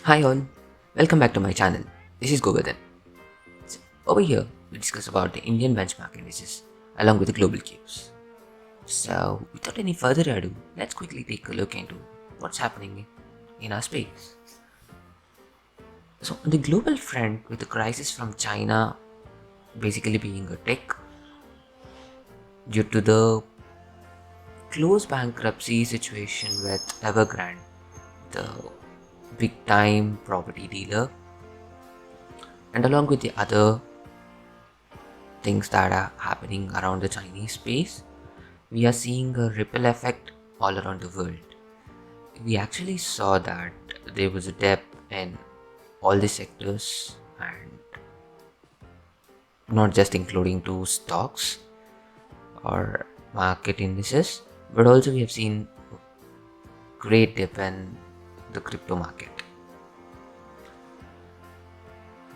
Hi all, welcome back to my channel. This is Govardhan. So, over here, we discuss about the Indian benchmark indices along with the global cues. So, without any further ado, let's quickly take a look into what's happening in our space. So, on the global front, with the crisis from China basically being a tick due to the close bankruptcy situation with Evergrande, the big time property dealer, and along with the other things that are happening around the Chinese space, we are seeing a ripple effect all around the world. We actually saw that there was a dip in all the sectors, and not just including to stocks or market indices, but also we have seen great dip in the crypto market.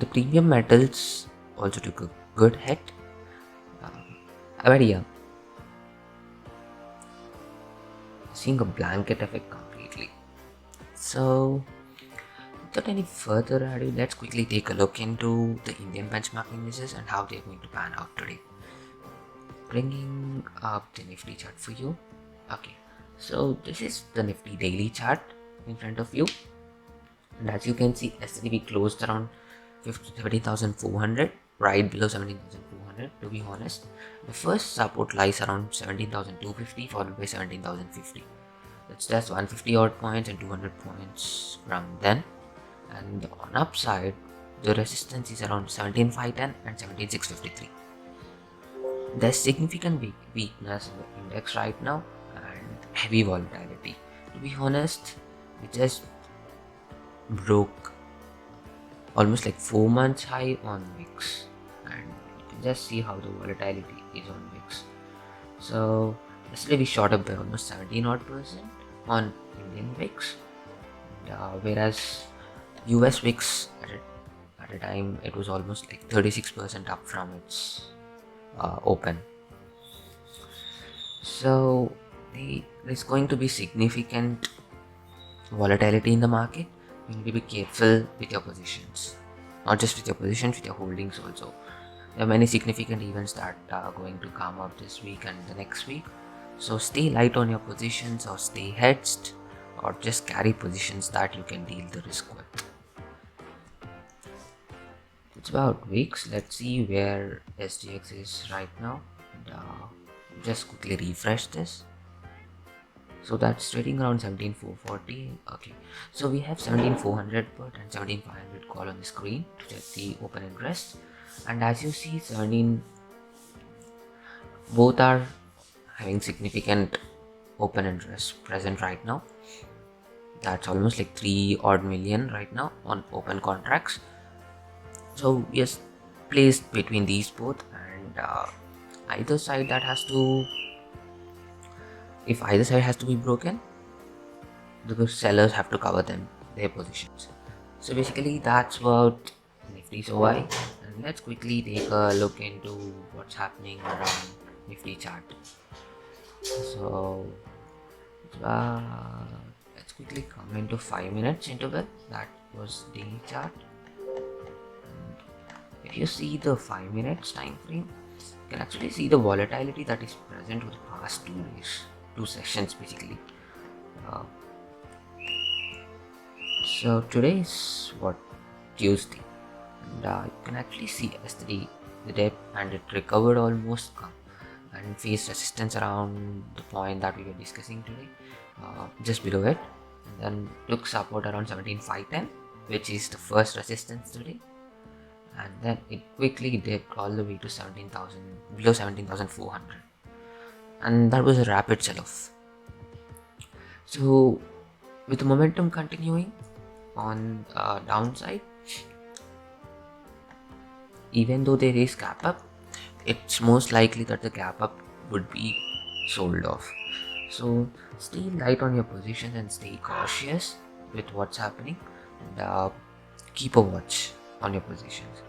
The premium metals also took a good hit. But yeah, seeing a blanket effect completely. So, without any further ado, let's quickly take a look into the Indian benchmark indices and how they're going to pan out today. Bringing up the Nifty chart for you. Okay, so this is the Nifty daily chart in front of you. And as you can see, yesterday we closed around 17,400, right below 17,400 to be honest. The first support lies around 17,250 followed by 17,050. That's just 150 odd points and 200 points from then. And on upside, the resistance is around 17,510 and 17,653. There's significant weakness in the index right now and heavy volatility. To be honest, we just broke almost like 4 months high on VIX, and you can just see how the volatility is on VIX. So yesterday we shot up by almost 17 odd percent on Indian VIX, whereas US VIX at a time it was almost like 36% up from its open. So there's going to be significant volatility in the market. You need to be careful with your positions, not just with your positions, with your holdings also. There are many significant events that are going to come up this week and the next week. So stay light on your positions or stay hedged or just carry positions that you can deal the risk with. It's about weeks. Let's see where SGX is right now. And, just quickly refresh this. So that's trading around 17,440. Okay, so we have 17,400 put and 17,500 call on the screen to check the open interest. And as you see, 17 both are having significant open interest present right now. That's almost like 3 odd million right now on open contracts. So yes, placed between these both, and either side that has to, if either side has to be broken, the sellers have to cover their positions. So basically that's what Nifty's OI, and let's quickly take a look into what's happening around Nifty chart. So let's quickly come into 5 minutes interval. That was daily chart. If you see the 5 minutes time frame, you can actually see the volatility that is present over the past 2 days, 2 sessions basically. So today is what, Tuesday, and you can actually see yesterday the dip, and it recovered almost and faced resistance around the point that we were discussing today, just below it, and then took support around 17,510, which is the first resistance today. And then it quickly dipped all the way to 17,000, below 17,400, and that was a rapid sell-off. So with the momentum continuing on downside, even though there is gap up, it's most likely that the gap up would be sold off. So stay light on your positions and stay cautious with what's happening, and keep a watch on your positions.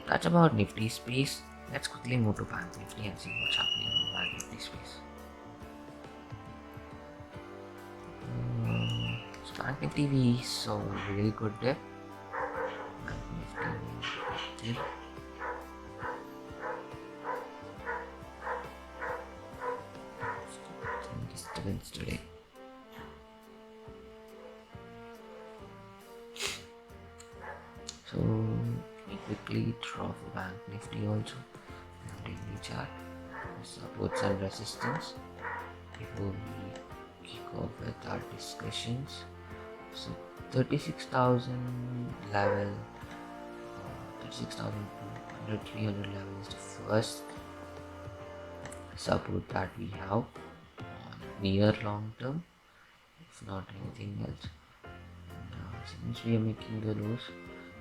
That's about Nifty space. Let's quickly move to Bank Nifty and see what's happening in Bank Nifty space. So Bank Nifty we saw really good dip. Bank Nifty dip. Disturbance today. So we quickly draw for Bank Nifty also on daily chart. Supports and resistance before we kick off with our discussions. So 36,000 level, 36,200, 300 level is the first support that we have on near long term, if not anything else. Since we are making the lows,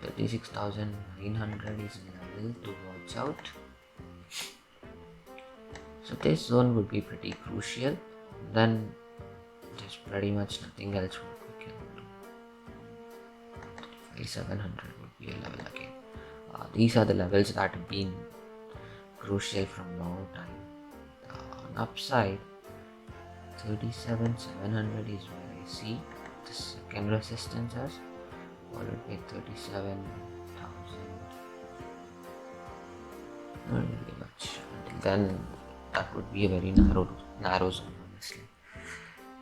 36,900 is a level to watch out. So this zone would be pretty crucial. Then there's pretty much nothing else we can do. 5,700 would be a level again. These are the levels that have been crucial from long time. On upside, 37,700 is where I see the second resistance as, followed by 37,000. Not really much. Until then, that would be a very narrow zone, honestly.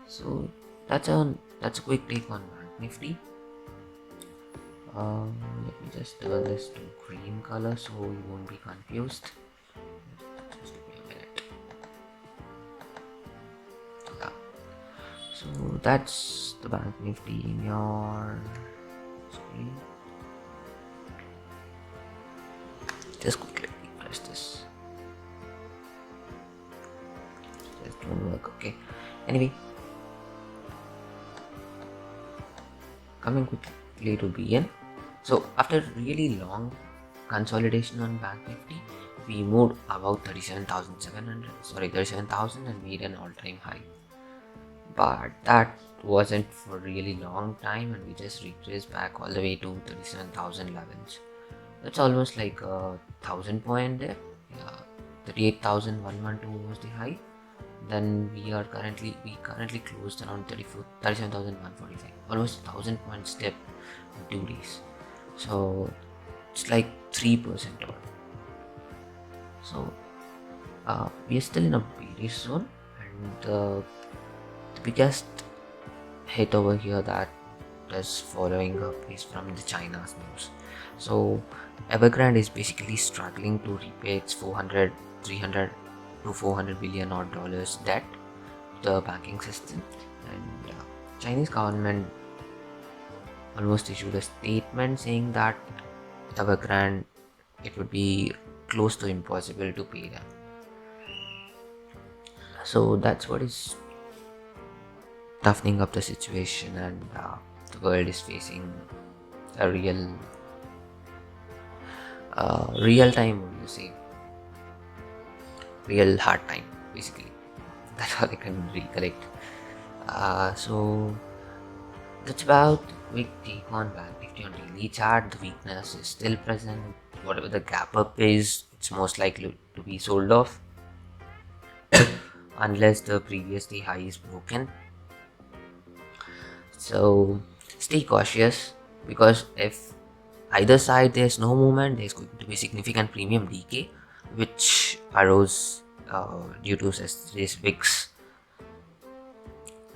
So that's a quick take on Bank Nifty. Let me just turn this to green color so you won't be confused. Just give me a minute. Yeah. So that's the Bank Nifty in your screen. Just quickly press this. Just don't work. Okay. Anyway, coming quickly to BN. So after really long consolidation on Bank Nifty, we moved above 37,000 and made an all-time high. But that wasn't for really long time, and we just retraced back all the way to 37,000 levels. That's almost like a 1,000 point there. 38,112 was the high. Then we currently closed around 37,145, almost 1,000 point step in 2 days. So it's like 3% odd. So we are still in a bearish zone, and the biggest hit over here that is following up is from the China's news. So Evergrande is basically struggling to repay its 300 to 400 billion odd dollars debt to the banking system, and Chinese government almost issued a statement saying that Evergrande, it would be close to impossible to pay them. So that's what is toughening up the situation, and the world is facing a real time, what do you say, real hard time, basically. That's all I can recollect. So that's about the quick take on Bank Nifty on daily chart. The weakness is still present. Whatever the gap up is, it's most likely to be sold off unless the previous day high is broken. So stay cautious, because if either side there's no movement, there's going to be significant premium decay, which arose due to this VIX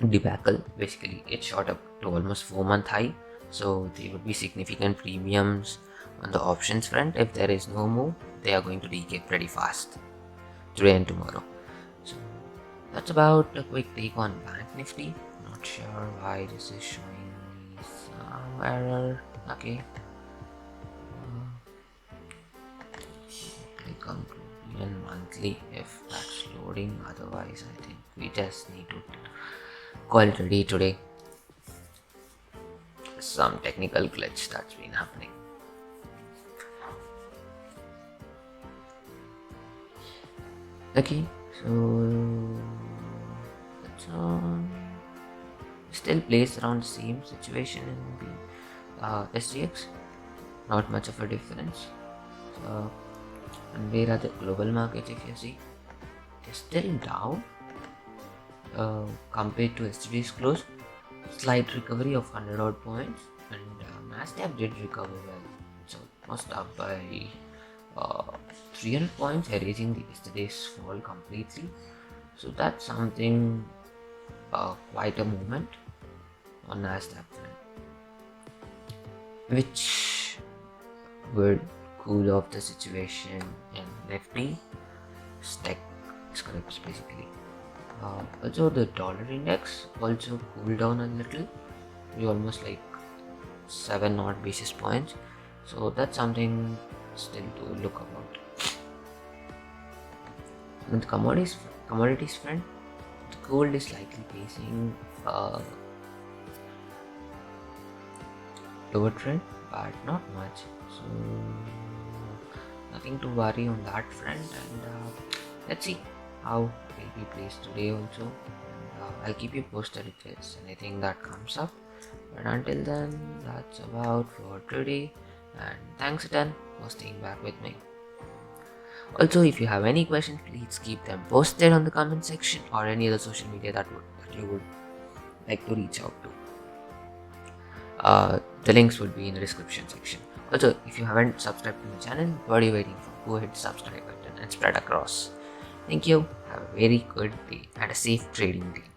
debacle. Basically, it shot up to almost 4-month high. So there would be significant premiums on the options front. If there is no move, they are going to decay pretty fast today and tomorrow. So that's about a quick take on Bank Nifty. Not sure why this is showing me some error. Okay. Click on BN monthly if that's loading. Otherwise, I think we just need to call it a day today. Some technical glitch that's been happening. Okay, so that's still plays around the same situation in the SGX. Not much of a difference. So, and where are the global markets? If you see, they're still down compared to yesterday's close. slight recovery of 100 odd points, and Nasdaq did recover well. So almost up by 300 points, erasing yesterday's fall completely. So that's something, quite a movement on Nasdaq front, which would cool off the situation in Nifty stack scripts basically. Also, the dollar index also cooled down a little, we almost like 7 odd basis points. So that's something still to look about. On the commodities front, the gold is likely facing a lower trend, but not much. So nothing to worry on that front, and let's see how it will be placed today also. And, I'll keep you posted if there's anything that comes up. But until then, that's about for today, and thanks again for staying back with me. Also, if you have any questions, please keep them posted on the comment section or any other social media that you would like to reach out to. The links would be in the description section. Also, if you haven't subscribed to the channel, what are you waiting for? Go hit the subscribe button and spread across. Thank you. Have a very good day and a safe trading day.